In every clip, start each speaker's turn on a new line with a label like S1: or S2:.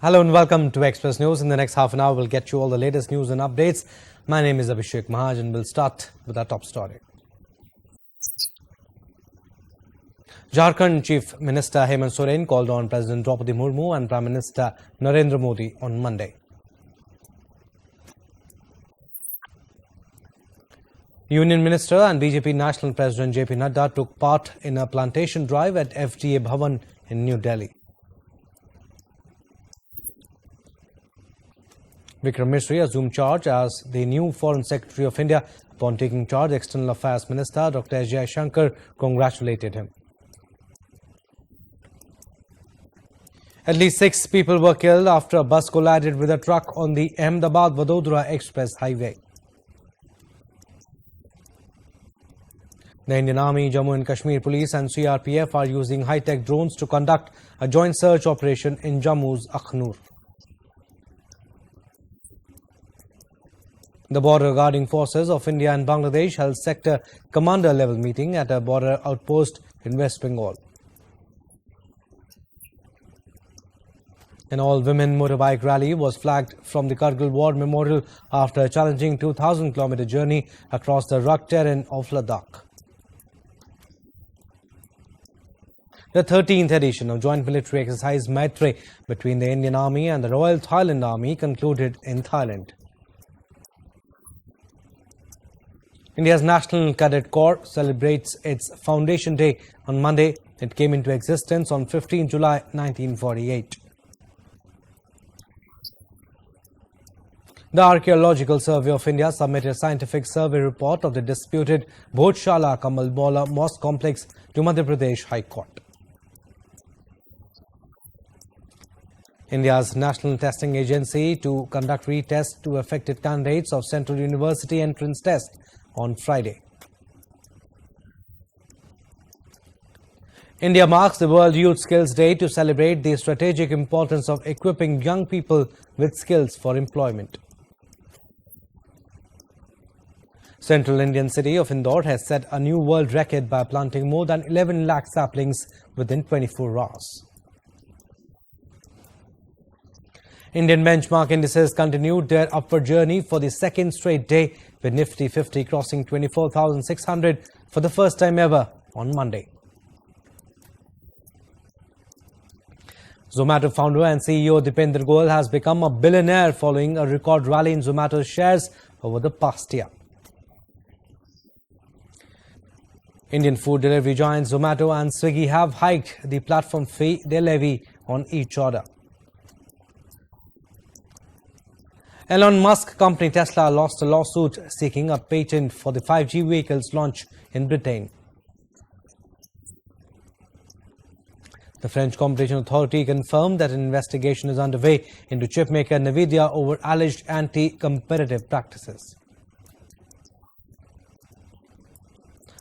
S1: Hello and welcome to Express News. In the next half an hour, we'll get you all the latest news and updates. My name is Abhishek Mahaj and we'll start with our top story. Jharkhand Chief Minister Hemant Soren called on President Draupadi Murmu and Prime Minister Narendra Modi on Monday. Union Minister and BJP National President JP Nadda took part in a plantation drive at FDA Bhavan in New Delhi. Vikram Misri assumed charge as the new Foreign Secretary of India. Upon taking charge, External Affairs Minister Dr. S. Jaishankar congratulated him. At least 6 people were killed after a bus collided with a truck on the Ahmedabad-Vadodara Express Highway. The Indian Army, Jammu and Kashmir Police and CRPF are using high-tech drones to conduct a joint search operation in Jammu's Akhnur. The border guarding forces of India and Bangladesh held sector commander level meeting at a border outpost in West Bengal. An all-women motorbike rally was flagged from the Kargil War Memorial after a challenging 2,000-kilometer journey across the rugged terrain of Ladakh. The 13th edition of joint military exercise Maitrey between the Indian Army and the Royal Thailand Army concluded in Thailand. India's National Cadet Corps celebrates its Foundation Day on Monday. It came into existence on 15 July 1948. The Archaeological Survey of India submitted a scientific survey report of the disputed Bhotshala Kamal Bola Mosque Complex to Madhya Pradesh High Court. India's National Testing Agency to conduct retests to affected candidates of Central University entrance test on Friday. India marks the World Youth Skills Day to celebrate the strategic importance of equipping young people with skills for employment. Central Indian city of Indore has set a new world record by planting more than 11 lakh saplings within 24 hours. Indian benchmark indices continued their upward journey for the second straight day, with Nifty 50 crossing 24,600 for the first time ever on Monday. Zomato founder and CEO Deepinder Goyal has become a billionaire following a record rally in Zomato's shares over the past year. Indian food delivery giants Zomato and Swiggy have hiked the platform fee they levy on each order. Elon Musk company Tesla lost a lawsuit seeking a patent for the 5G vehicle's launch in Britain. The French Competition Authority confirmed that an investigation is underway into chipmaker Nvidia over alleged anti-competitive practices.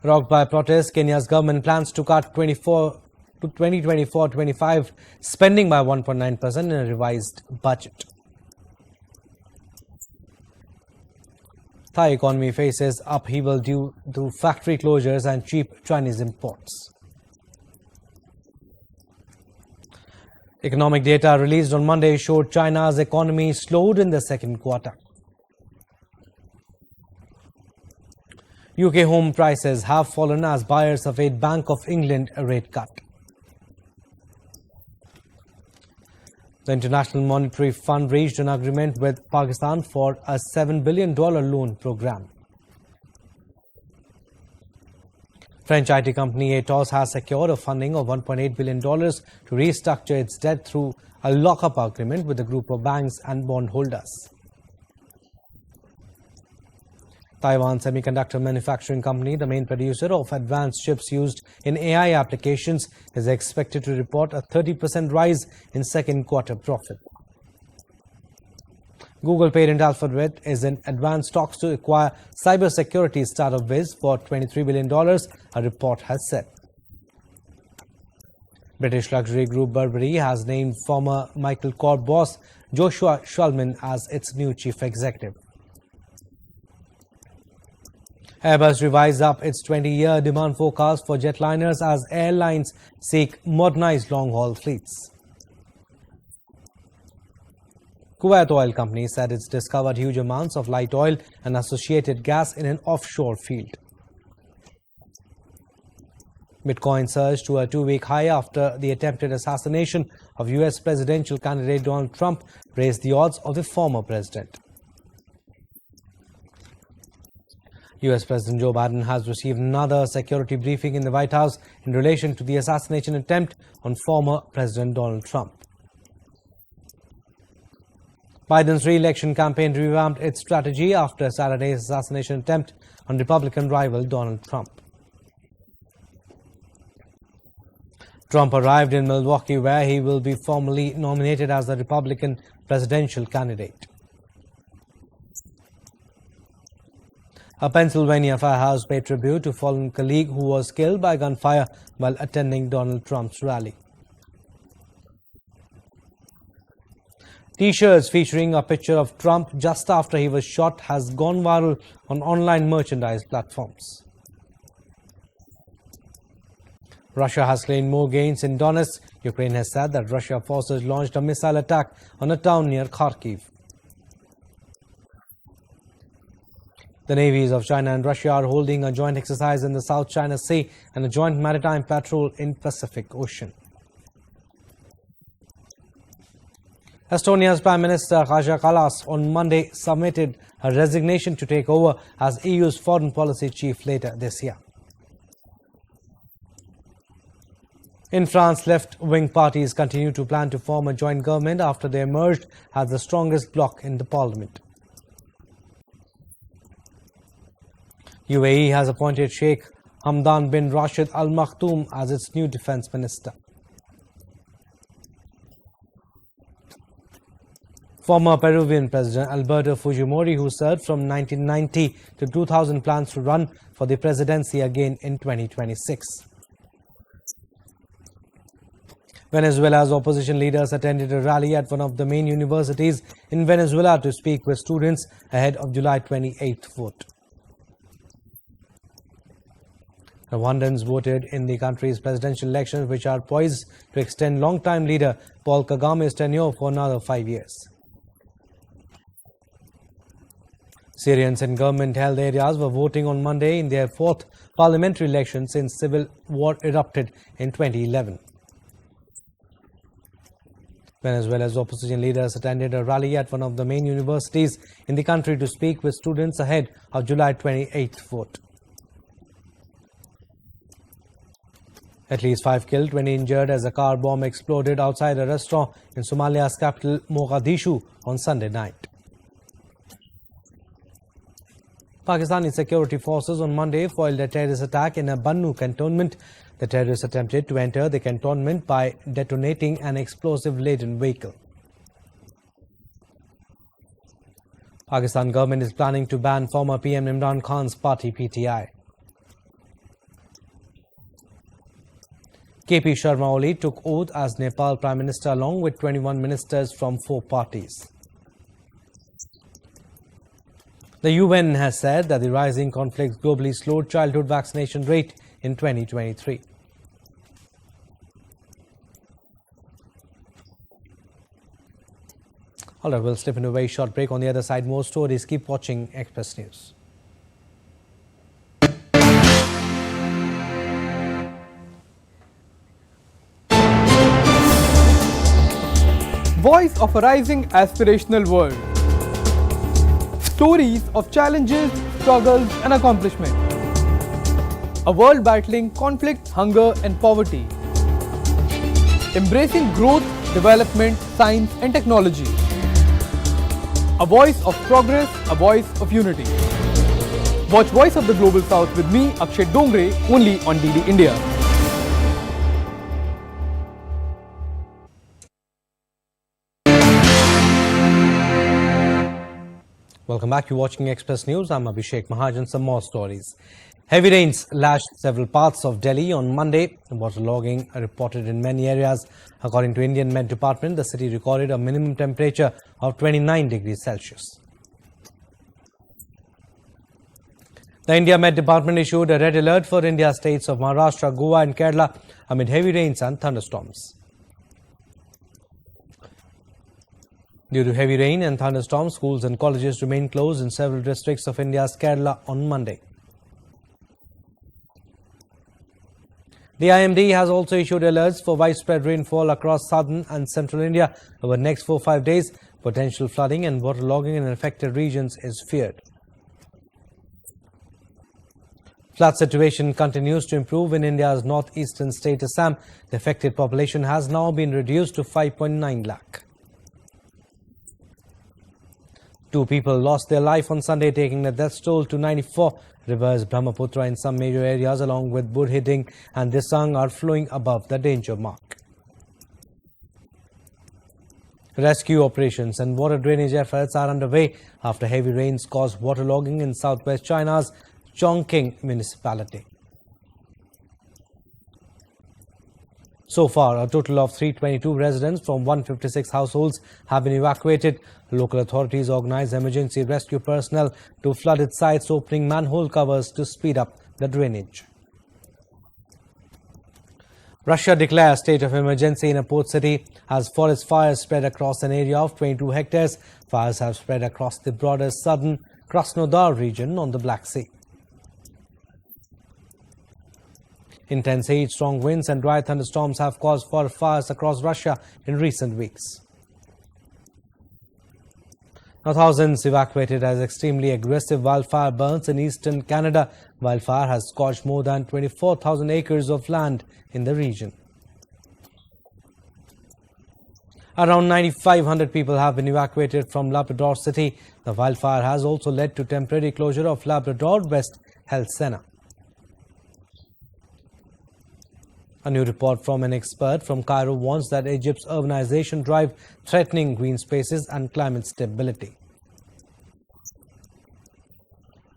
S1: Rocked by protests, Kenya's government plans to cut 2024-25 spending by 1.9% in a revised budget. Thai economy faces upheaval due to factory closures and cheap Chinese imports. Economic data released on Monday showed China's economy slowed in the second quarter. UK home prices have fallen as buyers await Bank of England rate cut. The International Monetary Fund reached an agreement with Pakistan for a $7 billion loan program. French IT company Atos has secured a funding of $1.8 billion to restructure its debt through a lock-up agreement with a group of banks and bondholders. Taiwan Semiconductor Manufacturing Company, the main producer of advanced chips used in AI applications, is expected to report a 30% rise in second quarter profit. Google parent Alphabet is in advanced talks to acquire cybersecurity startup Wiz for $23 billion, a report has said. British luxury group Burberry has named former Michael Kors boss Joshua Schulman as its new chief executive. Airbus revised up its 20-year demand forecast for jetliners as airlines seek modernized long-haul fleets. Kuwait Oil Company said it's discovered huge amounts of light oil and associated gas in an offshore field. Bitcoin surged to a two-week high after the attempted assassination of U.S. presidential candidate Donald Trump raised the odds of the former president. U.S. President Joe Biden has received another security briefing in the White House in relation to the assassination attempt on former President Donald Trump. Biden's re-election campaign revamped its strategy after Saturday's assassination attempt on Republican rival Donald Trump. Trump arrived in Milwaukee, where he will be formally nominated as the Republican presidential candidate. A Pennsylvania firehouse paid tribute to fallen colleague who was killed by gunfire while attending Donald Trump's rally. T-shirts featuring a picture of Trump just after he was shot has gone viral on online merchandise platforms. Russia has claimed more gains in Donetsk. Ukraine has said that Russian forces launched a missile attack on a town near Kharkiv. The navies of China and Russia are holding a joint exercise in the South China Sea and a joint maritime patrol in Pacific Ocean. Estonia's Prime Minister Kaja Kallas on Monday submitted her resignation to take over as EU's foreign policy chief later this year. In France, left-wing parties continue to plan to form a joint government after they emerged as the strongest bloc in the parliament. UAE has appointed Sheikh Hamdan bin Rashid Al Maktoum as its new defense minister. Former Peruvian President Alberto Fujimori, who served from 1990 to 2000, plans to run for the presidency again in 2026. Venezuela's opposition leaders attended a rally at one of the main universities in Venezuela to speak with students ahead of July 28th vote. Rwandans voted in the country's presidential elections, which are poised to extend long-time leader Paul Kagame's tenure for another 5 years. Syrians in government-held areas were voting on Monday in their fourth parliamentary election since civil war erupted in 2011. Venezuela's opposition leaders attended a rally at one of the main universities in the country to speak with students ahead of July 28th vote. At least 5 killed, 20 injured as a car bomb exploded outside a restaurant in Somalia's capital Mogadishu on Sunday night. Pakistani security forces on Monday foiled a terrorist attack in a Bannu cantonment. The terrorists attempted to enter the cantonment by detonating an explosive-laden vehicle. Pakistan government is planning to ban former PM Imran Khan's party PTI. KP Sharma Oli took oath as Nepal Prime Minister along with 21 ministers from 4 parties. The UN has said that the rising conflicts globally slowed childhood vaccination rate in 2023. All right, we'll slip into a very short break. On the other side, more stories. Keep watching Express News.
S2: Voice of a rising aspirational world. Stories of challenges, struggles and accomplishment. A world battling conflict, hunger and poverty. Embracing growth, development, science and technology. A voice of progress, a voice of unity. Watch Voice of the Global South with me, Akshay Dongre, only on DD India.
S1: Welcome back. You're watching Express News. I'm Abhishek Mahajan. Some more stories. Heavy rains lashed several parts of Delhi on Monday. Waterlogging reported in many areas. According to Indian Met Department, the city recorded a minimum temperature of 29 degrees Celsius. The India Met Department issued a red alert for India states of Maharashtra, Goa and Kerala amid heavy rains and thunderstorms. Due to heavy rain and thunderstorms, schools and colleges remain closed in several districts of India's Kerala on Monday. The IMD has also issued alerts for widespread rainfall across southern and central India over the next 4-5 days. Potential flooding and waterlogging in affected regions is feared. Flood situation continues to improve in India's northeastern state Assam. The affected population has now been reduced to 5.9 lakh. 2 people lost their life on Sunday, taking the death toll to 94. Rivers Brahmaputra in some major areas along with Budhiding and Disang are flowing above the danger mark. Rescue operations and water drainage efforts are underway after heavy rains caused waterlogging in southwest China's Chongqing municipality. So far, a total of 322 residents from 156 households have been evacuated. Local authorities organized emergency rescue personnel to flooded sites, opening manhole covers to speed up the drainage. Russia declares state of emergency in a port city as forest fires spread across an area of 22 hectares. Fires have spread across the broader southern Krasnodar region on the Black Sea. Intense heat, strong winds and dry thunderstorms have caused forest fires across Russia in recent weeks. Now, thousands evacuated as extremely aggressive wildfire burns in eastern Canada. Wildfire has scorched more than 24,000 acres of land in the region. Around 9,500 people have been evacuated from Labrador City. The wildfire has also led to temporary closure of Labrador West Health Centre. A new report from an expert from Cairo warns that Egypt's urbanization drive threatening green spaces and climate stability.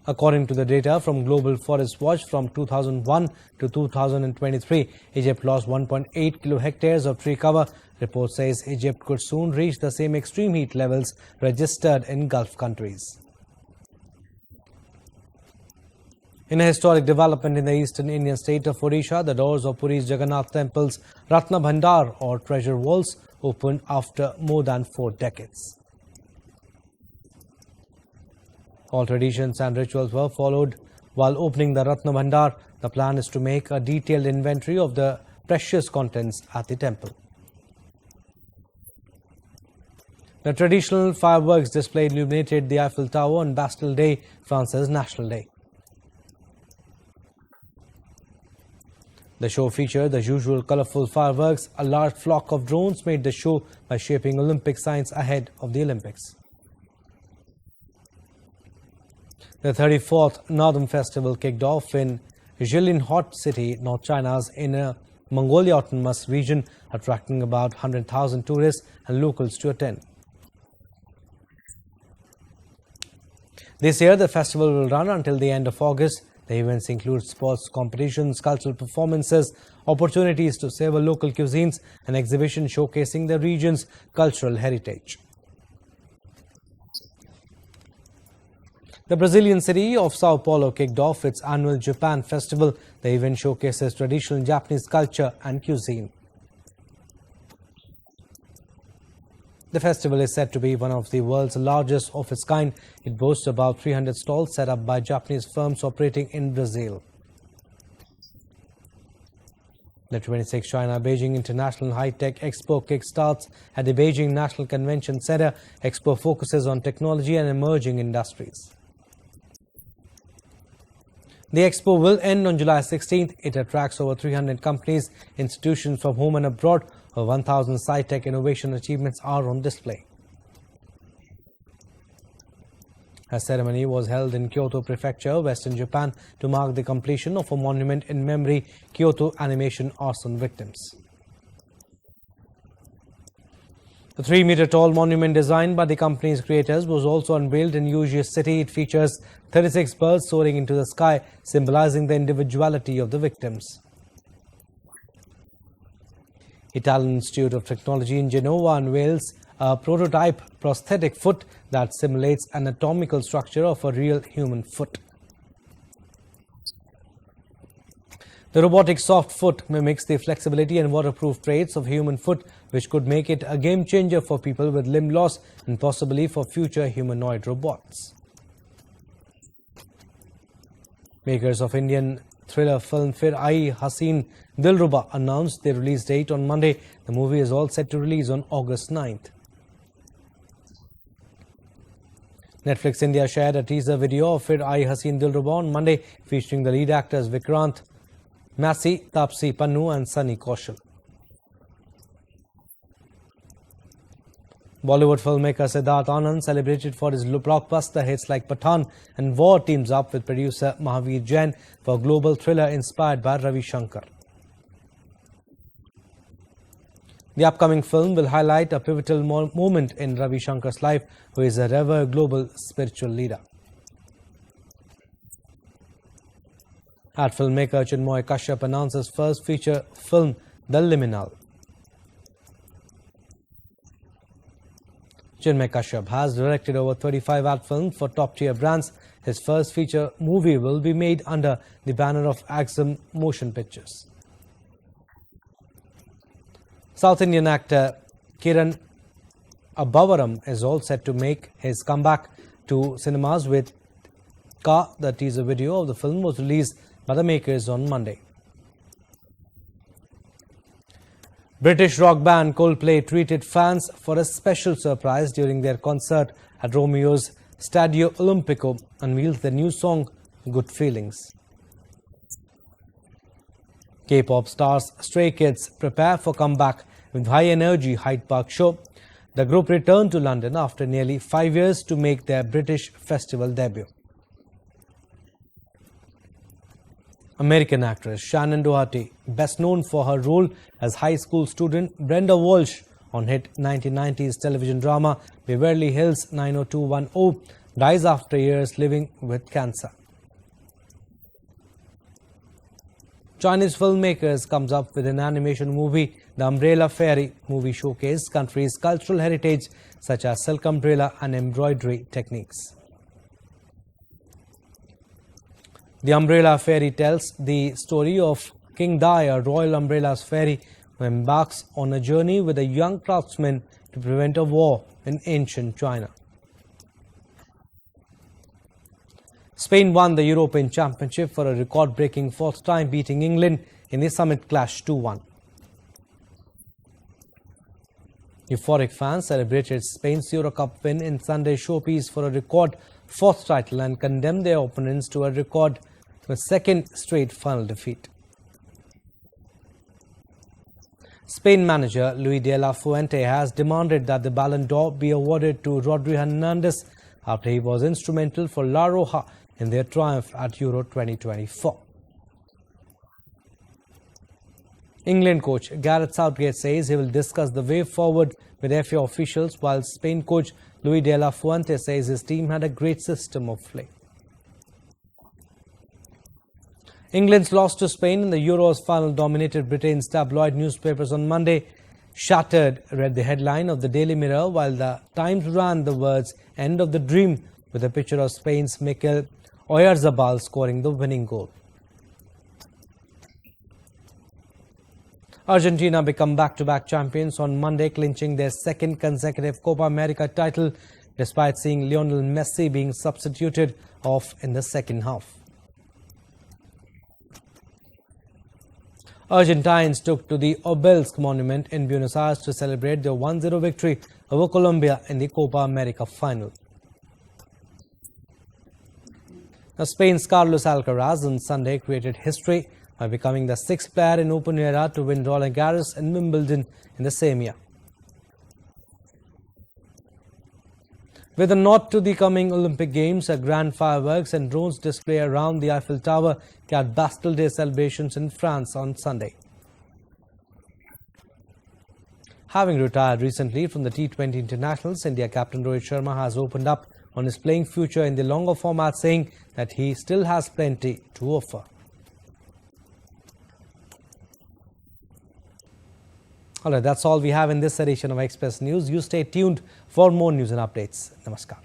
S1: According to the data from Global Forest Watch from 2001 to 2023, Egypt lost 1.8 kilohectares of tree cover. Report says Egypt could soon reach the same extreme heat levels registered in Gulf countries. In a historic development in the eastern Indian state of Odisha, the doors of Puri's Jagannath Temple's Ratna Bhandar or treasure vaults opened after more than 4 decades. All traditions and rituals were followed while opening the Ratna Bhandar. The plan is to make a detailed inventory of the precious contents at the temple. The traditional fireworks display illuminated the Eiffel Tower on Bastille Day, France's national day. The show featured the usual colorful fireworks. A large flock of drones made the show by shaping Olympic signs ahead of the Olympics. The 34th Northern Festival kicked off in Jilin City, North China's inner Mongolia Autonomous Region, attracting about 100,000 tourists and locals to attend. This year, the festival will run until the end of August. The events include sports competitions, cultural performances, opportunities to savor local cuisines, and exhibition showcasing the region's cultural heritage. The Brazilian city of Sao Paulo kicked off its annual Japan Festival. The event showcases traditional Japanese culture and cuisine. The festival is said to be one of the world's largest of its kind. It boasts about 300 stalls set up by Japanese firms operating in Brazil. The 26th China Beijing International High-Tech Expo kickstarts at the Beijing National Convention Center. Expo focuses on technology and emerging industries. The expo will end on July 16th. It attracts over 300 companies, institutions from home and abroad. Over 1,000 sci-tech innovation achievements are on display. A ceremony was held in Kyoto Prefecture, Western Japan, to mark the completion of a monument in memory, Kyoto Animation Arson Victims. The 3-meter-tall monument designed by the company's creators was also unveiled in Uji City. It features 36 birds soaring into the sky, symbolizing the individuality of the victims. Italian Institute of Technology in Genova unveils a prototype prosthetic foot that simulates anatomical structure of a real human foot. The robotic soft foot mimics the flexibility and waterproof traits of human foot, which could make it a game changer for people with limb loss and possibly for future humanoid robots. Makers of Indian thriller film Fir Aayi Haseen Dilruba announced their release date on Monday. The movie is all set to release on August 9th. Netflix India shared a teaser video of Fir Aayi Haseen Dilruba on Monday, featuring the lead actors Vikrant Massey, Taapsee Pannu and Sunny Kaushal. Bollywood filmmaker Siddharth Anand, celebrated for his blockbuster hits like Pathan and War, teams up with producer Mahavir Jain for a global thriller inspired by Ravi Shankar. The upcoming film will highlight a pivotal moment in Ravi Shankar's life, who is a revered global spiritual leader. Art filmmaker Chinmoy Kashyap announced his first feature film, The Liminal. Chinmoy Kashyap has directed over 35 art films for top-tier brands. His first feature movie will be made under the banner of Axum Motion Pictures. South Indian actor Kiran Abavaram is all set to make his comeback to cinemas with Ka. The teaser video of the film was released by the makers on Monday. British rock band Coldplay treated fans for a special surprise during their concert at Romeo's Stadio Olimpico, unveiled the new song Good Feelings. K-pop stars Stray Kids prepare for comeback with high-energy Hyde Park show. The group returned to London after nearly 5 years to make their British festival debut. American actress Shannon Doherty, best known for her role as high school student Brenda Walsh on hit 1990s television drama Beverly Hills 90210, dies after years living with cancer. Chinese filmmakers comes up with an animation movie, The Umbrella Fairy. Movie showcased country's cultural heritage such as silk umbrella and embroidery techniques. The Umbrella Fairy tells the story of King Dai, a royal umbrella's fairy who embarks on a journey with a young craftsman to prevent a war in ancient China. Spain won the European Championship for a record-breaking fourth time, beating England in the Summit Clash 2-1. Euphoric fans celebrated Spain's Euro Cup win in Sunday's showpiece for a record fourth title and condemned their opponents to a record with second straight final defeat. Spain manager Luis de la Fuente has demanded that the Ballon d'Or be awarded to Rodri Hernandez after he was instrumental for La Roja in their triumph at Euro 2024. England coach Gareth Southgate says he will discuss the way forward with FA officials, while Spain coach Luis de la Fuente says his team had a great system of play. England's loss to Spain in the Euros final dominated Britain's tabloid newspapers on Monday. Shattered read the headline of the Daily Mirror, while the Times ran the words "End of the Dream" with a picture of Spain's Mikel Oyarzabal scoring the winning goal. Argentina become back-to-back champions on Monday, clinching their second consecutive Copa America title despite seeing Lionel Messi being substituted off in the second half. Argentines took to the Obelisk Monument in Buenos Aires to celebrate their 1-0 victory over Colombia in the Copa America final. Now, Spain's Carlos Alcaraz on Sunday created history by becoming the sixth player in Open era to win Roland Garros and Wimbledon in the same year. With a nod to the coming Olympic Games, a grand fireworks and drones display around the Eiffel Tower capped Bastille Day celebrations in France on Sunday. Having retired recently from the T20 internationals, India captain Rohit Sharma has opened up on his playing future in the longer format, saying that he still has plenty to offer. Alright, that's all we have in this edition of Express News. You stay tuned for more news and updates. Namaskar.